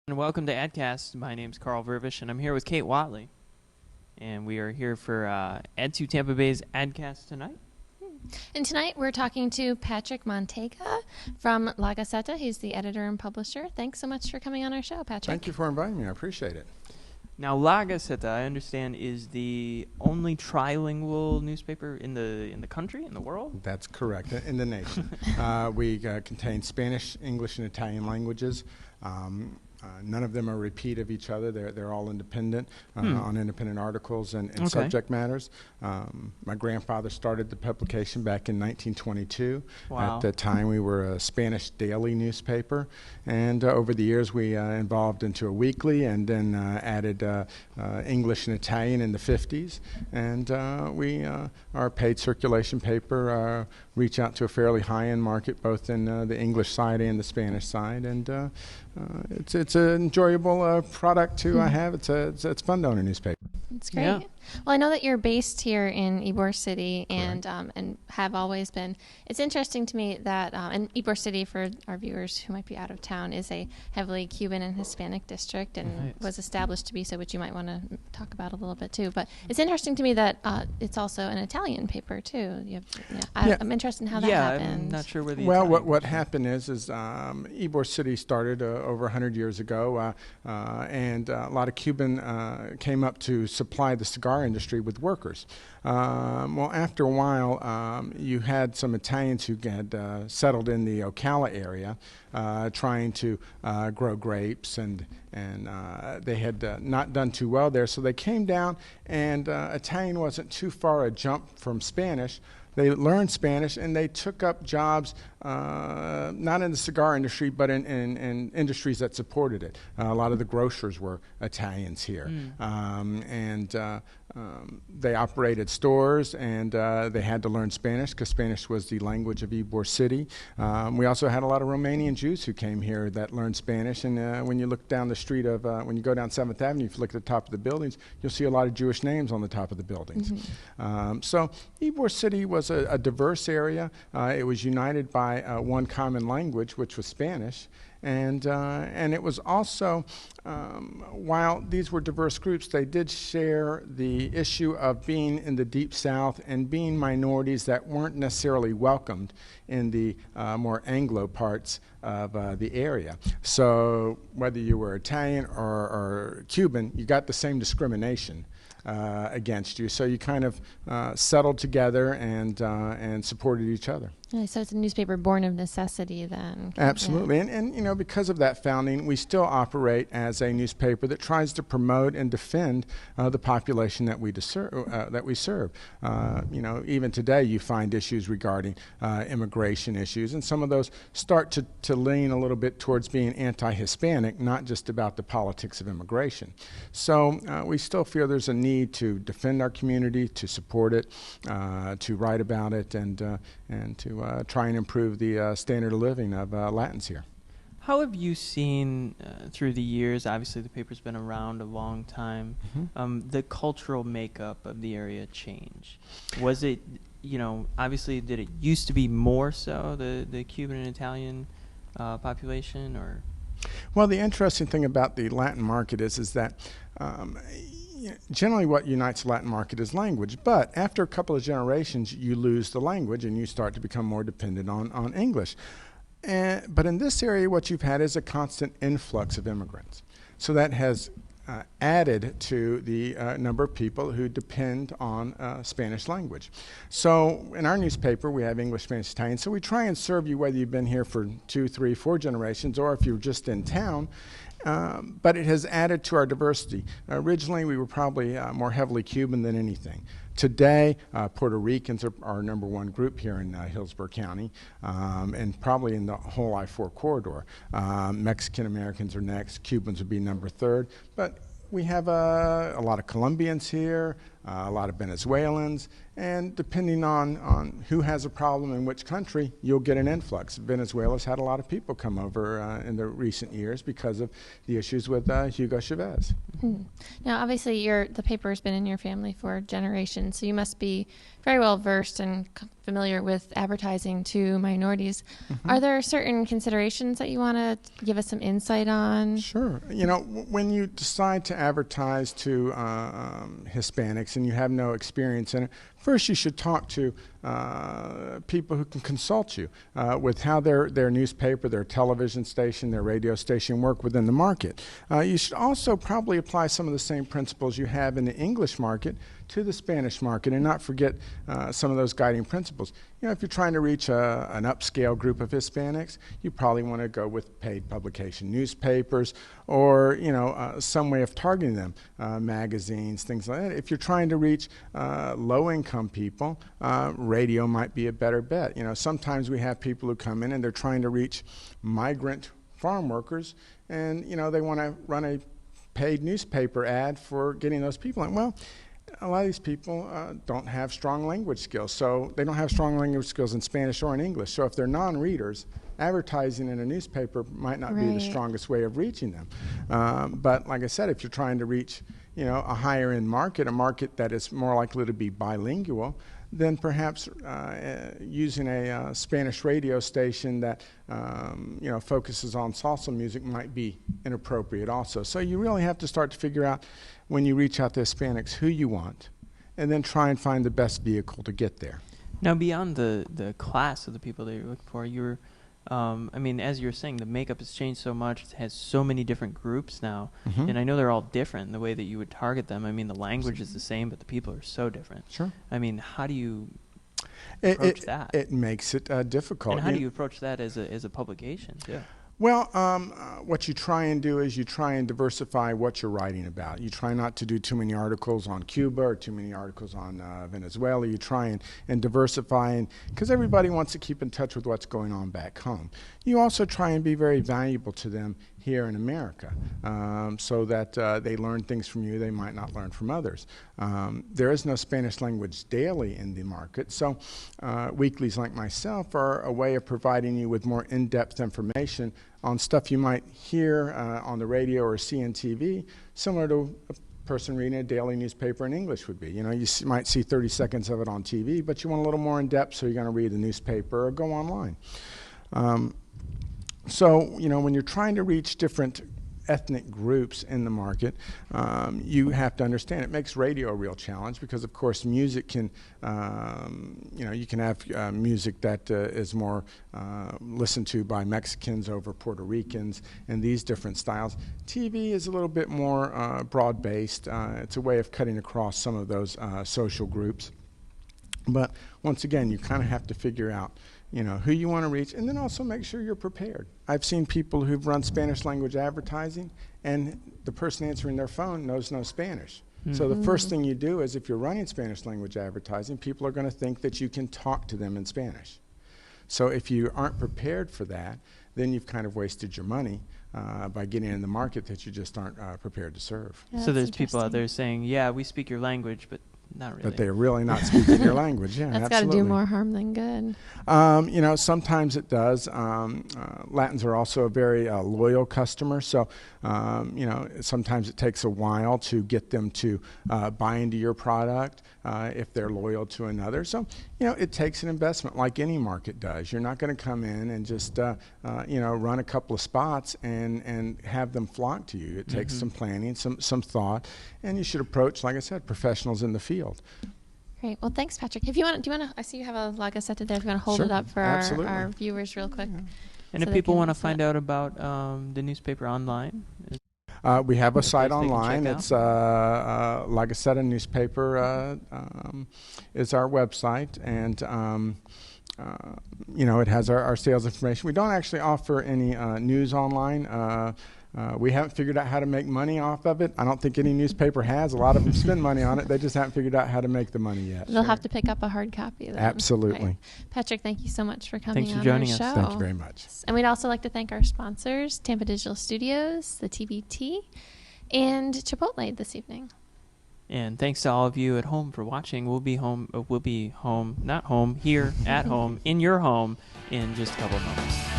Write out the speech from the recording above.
And welcome to AdCast. My name's Carl Vervisch, and I'm here with Kate Whatley. And we are here for Ed2 Tampa Bay's AdCast tonight. And tonight we're talking to Patrick Mantiega from La Gaceta. He's the editor and publisher. Thanks so much for coming on our show, Patrick. Thank you for inviting me. I appreciate it. Now, La Gaceta, I understand, is the only trilingual newspaper in the country, in the world? That's correct, in the nation. We contain Spanish, English, and Italian languages. None of them are a repeat of each other. They're all independent on independent articles and subject matters. My grandfather started the publication back in 1922. Wow. At the time, we were a Spanish daily newspaper, and over the years, we evolved into a weekly, and then added English and Italian in the 50s. And we are a paid circulation paper. Reach out to a fairly high-end market, both in the English side and the Spanish side, and it's an enjoyable product to have. It's fun to own a newspaper. That's great. Yeah. Well, I know that you're based here in Ybor City and have always been. It's interesting to me that, and Ybor City, for our viewers who might be out of town, is a heavily Cuban and Hispanic district and was established to be so, which you might want to talk about a little bit too. But it's interesting to me that it's also an Italian paper too. I'm interested in how that happened. I'm not sure where the Well, Italian what happened is Ybor City started over 100 years ago, and a lot of Cuban came up to supply the cigar industry with workers. Well, after a while, you had some Italians who had settled in the Ocala area, trying to grow grapes, and they had not done too well there. So they came down, and Italian wasn't too far a jump from Spanish. They learned Spanish, and they took up jobs not in the cigar industry, but in industries that supported it. A lot of the grocers were Italians here. And they operated stores, and they had to learn Spanish because Spanish was the language of Ybor City. We also had a lot of Romanian Jews who came here that learned Spanish. And when you look down the street of, when you go down 7th Avenue, if you look at the top of the buildings, you'll see a lot of Jewish names on the top of the buildings. So Ybor City was a diverse area. It was united by one common language, which was Spanish. And it was also, while these were diverse groups, they did share the issue of being in the Deep South and being minorities that weren't necessarily welcomed in the more Anglo parts of the area. So whether you were Italian or Cuban, you got the same discrimination against you. So you kind of settled together and supported each other. So it's a newspaper born of necessity then. Absolutely. And you know, because of that founding, we still operate as a newspaper that tries to promote and defend the population that we serve. You know, even today you find issues regarding immigration issues, and some of those start to lean a little bit towards being anti-Hispanic, not just about the politics of immigration. So we still feel there's a need to defend our community, to support it, to write about it, and to try and improve the standard of living of Latins here. How have you seen through the years, obviously the paper's been around a long time, the cultural makeup of the area change? Was it, you know, obviously did it used to be more so, the Cuban and Italian population, or? Well, the interesting thing about the Latin market is that generally what unites the Latin market is language, but after a couple of generations you lose the language and you start to become more dependent on English. But in this area what you've had is a constant influx of immigrants. So that has added to the number of people who depend on Spanish language. So in our newspaper we have English, Spanish, Italian, so we try and serve you whether you've been here for 2, 3, 4 generations or if you're just in town. But it has added to our diversity. Originally, we were probably more heavily Cuban than anything. Today, Puerto Ricans are our number one group here in Hillsborough County, and probably in the whole I-4 corridor. Mexican Americans are next. Cubans would be number 3rd. But we have a lot of Colombians here, a lot of Venezuelans, and depending on who has a problem in which country, you'll get an influx. Venezuela's had a lot of people come over in the recent years because of the issues with Hugo Chavez. Now, obviously, the paper has been in your family for generations, so you must be very well versed and familiar with advertising to minorities. Are there certain considerations that you want to give us some insight on? Sure. When you decide to advertise to Hispanics and you have no experience in it, first you should talk to people who can consult you with how their newspaper, their television station, their radio station work within the market. You should also probably apply some of the same principles you have in the English market to the Spanish market and not forget some of those guiding principles. If you're trying to reach an upscale group of Hispanics, you probably want to go with paid publication newspapers or, some way of targeting them, magazines, things like that. If you're trying to reach low-income people, radio might be a better bet. Sometimes we have people who come in and they're trying to reach migrant farm workers and, they want to run a paid newspaper ad for getting those people in. Well, a lot of these people don't have strong language skills. So they don't have strong language skills in Spanish or in English. So if they're non-readers, advertising in a newspaper might not be the strongest way of reaching them. But like I said, if you're trying to reach, a higher end market, a market that is more likely to be bilingual, then perhaps using a Spanish radio station that focuses on salsa music might be inappropriate also. So you really have to start to figure out when you reach out to Hispanics who you want, and then try and find the best vehicle to get there. Now, beyond the class of the people that you're looking for, as you were saying, the makeup has changed so much. It has so many different groups now, and I know they're all different in the way that you would target them. The language is the same, but the people are so different. Sure. How do you approach that? It makes it difficult. And how do you approach that as a publication, too? Well, what you try and do is you try and diversify what you're writing about. You try not to do too many articles on Cuba or too many articles on Venezuela. You try and diversify, because everybody wants to keep in touch with what's going on back home. You also try and be very valuable to them here in America, so that they learn things from you they might not learn from others. There is no Spanish language daily in the market, so weeklies like myself are a way of providing you with more in-depth information on stuff you might hear on the radio or see on TV, similar to a person reading a daily newspaper in English would be. You might see 30 seconds of it on TV, but you want a little more in depth, so you're going to read the newspaper or go online. So, when you're trying to reach different ethnic groups in the market, you have to understand it makes radio a real challenge because, of course, music can, you can have music that is more listened to by Mexicans over Puerto Ricans and these different styles. TV is a little bit more broad-based. It's a way of cutting across some of those social groups. But once again, you kind of have to figure out who you want to reach, and then also make sure you're prepared. I've seen people who've run Spanish language advertising, and the person answering their phone knows no Spanish. So the first thing you do is, if you're running Spanish language advertising, people are going to think that you can talk to them in Spanish. So if you aren't prepared for that, then you've kind of wasted your money by getting in the market that you just aren't prepared to serve. Yeah, so there's people out there saying, yeah, we speak your language, but not really. But they're really not speaking your language. Yeah, that's got to do more harm than good. Sometimes it does. Latins are also a very loyal customer, so sometimes it takes a while to get them to buy into your product if they're loyal to another. So it takes an investment, like any market does. You're not going to come in and just run a couple of spots and have them flock to you. It takes some planning, some thought, and you should approach, like I said, professionals in the field. Great. Well, thanks, Patrick. If you want, I see you have a La Gaceta there. If you want to hold it up for our viewers real quick. Yeah. And if people want to find out about the newspaper online? We have a site online. It's La Gaceta newspaper is our website, and it has our sales information. We don't actually offer any news online. We haven't figured out how to make money off of it. I don't think any newspaper has. A lot of them spend money on it. They just haven't figured out how to make the money yet. They'll have to pick up a hard copy then. Absolutely. Right. Patrick, thank you so much for coming on our show. Thanks for joining us. Thank you very much. And we'd also like to thank our sponsors, Tampa Digital Studios, the TBT, and Chipotle this evening. And thanks to all of you at home for watching. We'll be home, not home, here at home, in your home in just a couple of moments.